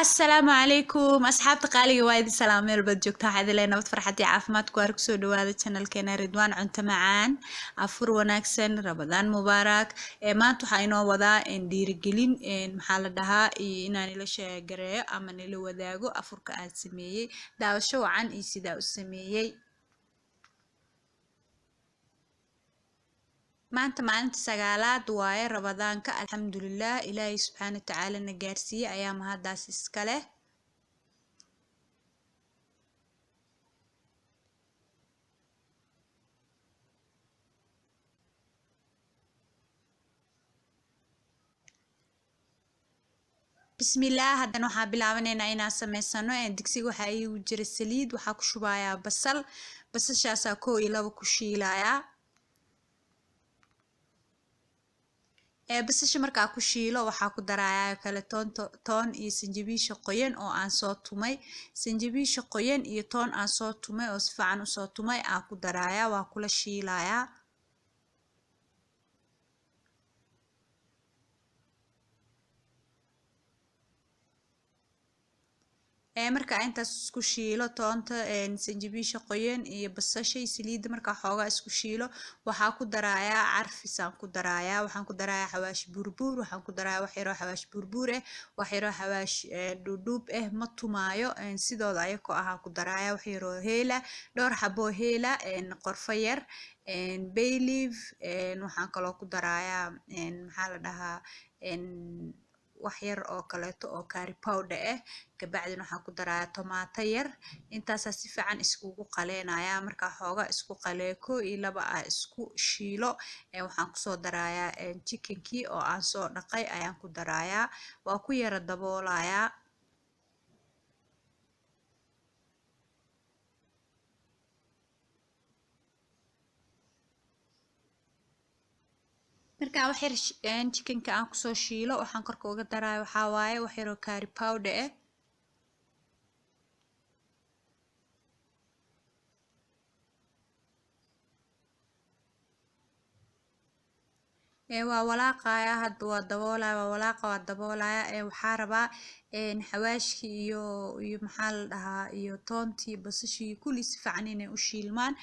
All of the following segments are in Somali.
السلام عليكم أصحاب قالي وايد سلام ميل بدجوكتا حد لنا فرحتي عافمات كوارك سو دواده channel keena Ridwaan cunto macaan afur wanaagsan Ramadaan mubaarak maanta waxaa inoo wadaa dhiirigelin maxaa la dhahaa inaan ila sheegareeyo ama nila wadaago afurka aan sameeyay daawasho wacan iyo sidaa u sameeyay maanta maalinta sagaalaad waaye Ramadaanka alxamdulillaah Ilaahay subxaanahu wa tacaala na gaarsiiyay ayaa mahadaas iska leh bismillaah haddana waxaa bilaabaneynaa inaan sameysano digsiga waxaa iigu jira saliid waxaa ku shubayaa basashaasaa 1 iyo 2 ku shiilayaa basasha markaa ku shiilo waxaa ku darayaa kale toon iyo sanjabiisha qoyan oo aan soo tumay sanjabiisha qoyan iyo toon aan soo tumay oo si fiican u soo tumay aan ku darayaa waa kula shiilayaa marka intaas isku shiilo toonta sanjabiisha qoyan iyo basasha iyo saliid marka xoogaa isku shiilo waxaa ku darayaa carfis aan ku darayaa waxaan ku darayaa xawaash buurbuur waxaan ku darayaa wax yar oo xawaash buurbuur wax yar oo xawaash dhuudhuub ma tumaayo sidooda ayagoo ah ku darayaa wax yar oo heela dhowr xabo heela qorfo yar bay leaf waxaan kaloo ku darayaa maxaa la dhahaa wax yar oo kaleeto oo curry powder kabacdina waxaan ku darayaa tomato yar intaas si fiican iskugu qaleenaya marka xoogaa isku qalee 1 iyo 2 ah isku shiilo waxaan ku soo darayaa chickenkii oo aan soo dhaqay ayaan ku darayaa waa ku yara daboolayaa marka wax yar chickenka aan ku soo shiilo waxaan korka uga darayaa waxa waaye wax yar oo curry powder waa walaaqaya hadda waa daboolaya waa walaaqa waa daboolaya waxaa rabaa xawaashki iyo maxaa la dhahaa iyo toontii basashii kulli si fiican inay u shiilmaan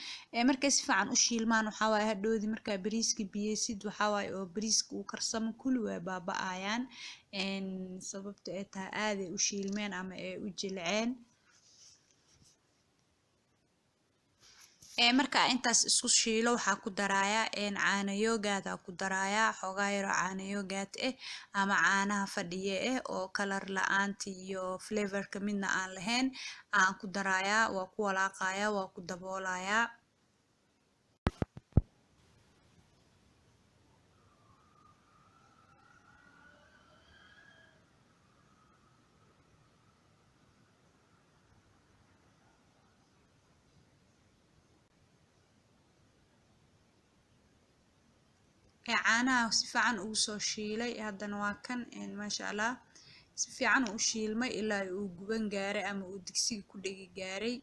markay si fiican u shiilmaan waxaa waaye hadhoodi markaa bariiska biyeysid waxaa waaye oo bariiska uu karsamo kulli way baaba'ayaan sababta ay tahay aad ay u shiilmeen ama ay u jilceen marka intaas isku shiilo waxaa ku darayaa caano yogurt ku darayaa xoogaa yar oo caano yogurt ama caanaha fadhiye oo kalar la'aanta iyo flavorka midna aan lahayn aan ku darayaa waa ku walaaqayaa waa ku daboolayaa caanaha si fiican ugu soo shiilay haddana waa kan maasha allah si fiican u shiilmay ilaa uu guban gaaray ama uu digsiga ku dhegi gaaray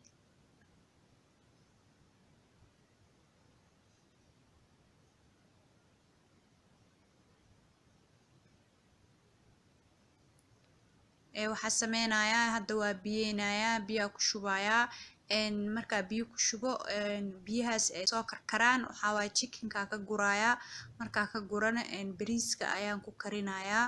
waxaa sameynayaa hadda waa biyeynayaa biyaa ku shubayaa markaa biyo ku shubo biyahaas ay soo karkaraan waxaa waaye chickenka ka gurayaa markaa ka gurana bariiska ayaan ku karinayaa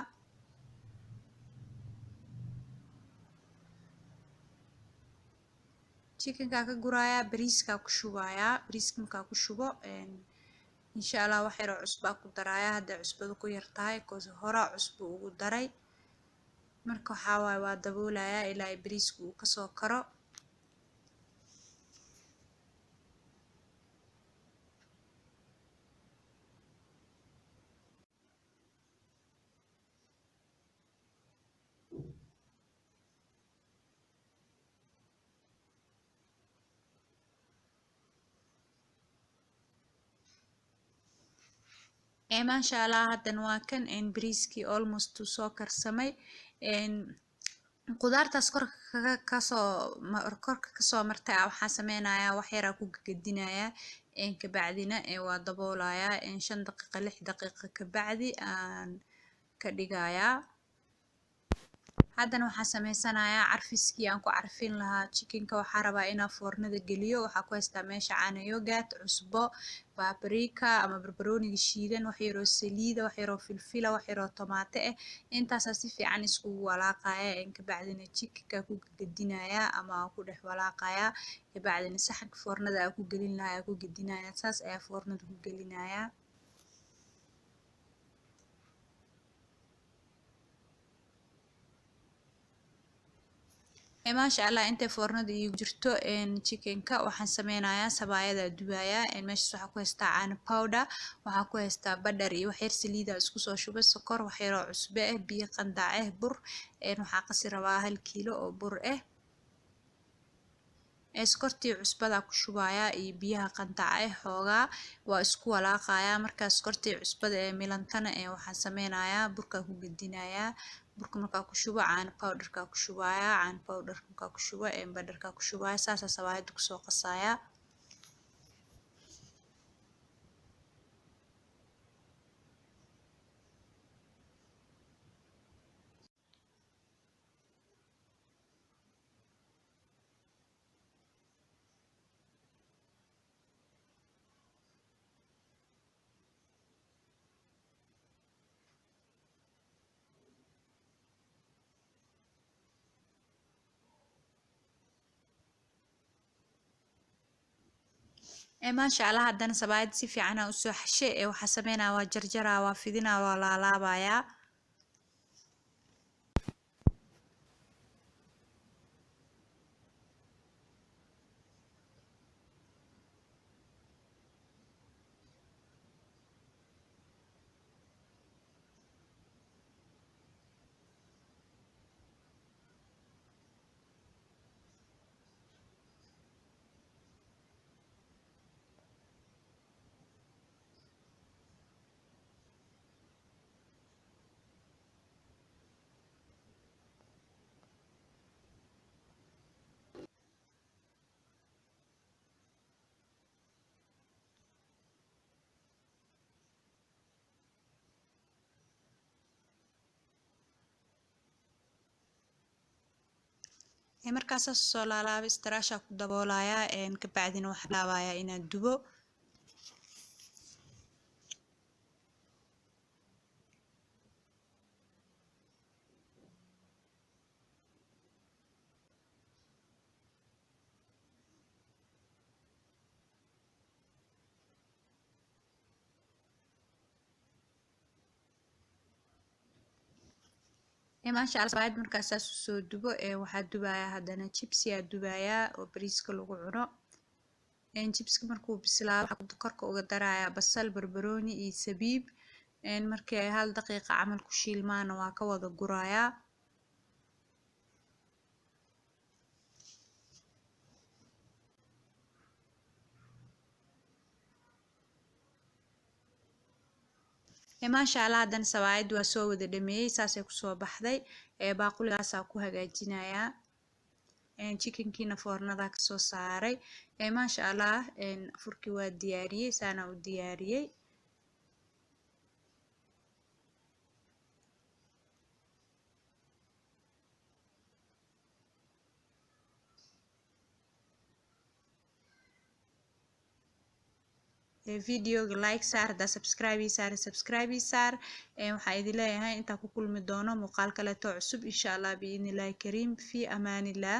chickenka ka gurayaa bariiska ku shubayaa bariiska markaa ku shubo insha allah wax yar oo cusbo ku darayaa hadday cusbadu ku yar tahay koos hore cusbo ugu daray marka waxaa waaye waa daboolayaa ilaa bariisku uu kasoo karo maasha allah haddana waa kan bariiskii almost uu soo karsamay qudaartaas korka kasoo martay waxaa sameynayaa wax yaraa ku gadinayaa kabacdina waa daboolayaa 5 daqiiqo 6 daqiiqo kabacdi aan ka dhigayaa haddana waxaan sameysanayaa carfiskii aan ku carfin lahaa chickenka. waxaa rabaa inaan foornada geliyo. waxaa ku haystaa meesha caano yogurt, cusbo, paprika ama barbarooniga shiidan, wax yaroo saliida, wax yaroo filfila, wax yaroo tomate ah. intaasaa si fiican iskugu walaaqaya. kabacdina chickenka ku gadinayaa ama aan ku dhex walaaqayaa. kabacdina saxanka foornada aan ku gelin lahaa aan ku gadinayaa. saas ayaa foornada ku gelinayaa. maasha allah intay foornada iigu jirto chickenka waxaan sameynayaa sabaayada dubayaa. meeshas waxaa ku haystaa caano powder, waxaa ku haystaa badhar iyo wax yar saliida isku soo shubay, sokor, wax yaroo cusbe ah, biyo qandac ah, bur. waxaa qasi rabaa 1 kiilo oo bur ah. sokortii cusbada ku shubayaa iyo biyaha qandaca ah xoogaa waa isku walaaqayaa. markaas sokortii cusbada ee milantana waxaan sameynayaa burkaa ku gadinayaa. burka markaa ku shubo caano powderkaa ku shubayaa. caano powderka markaa ku shubo badharkaa ku shubayaa. saasaa sawaayada kusoo qasayaa. maasha allah haddana sabaayada si fiican aan usoo xashay. waxaa sameynaya waa jarjaraa, waa fidinaa, waa laalaabayaa. markaas soo laalaabay istiraasha ku daboolayaa. kabacdina waxaan bilaabayaa inaan dubo. maasha allah sabaayad markaas saas usoo dubo. waxaa dubayaa haddana jibsi aa dubayaa oo bariiska lagu cuno. jibska markuu bislaado waxaa korka uga darayaa basal, barbarooni iyo sabiib. markii ay 1 daqiiqa camal ku shiilmaana waa ka wada gurayaa. maasha allah haddana sabaayada waa soo wada dhameeyey. saasay kusoo baxday. baaquligaasaa ku hagaajinayaa. chickenkiina foornada kasoo saaray. maasha allah furkii waa diyaariyey. saana u diyaariyey. videoga like saar, haddaa subscribe saar. waxaa idin leeyahay intaan ku kulmi doono muuqaal kaleeto cusub insha allah biidni illaahi kariim. fi amaanillah.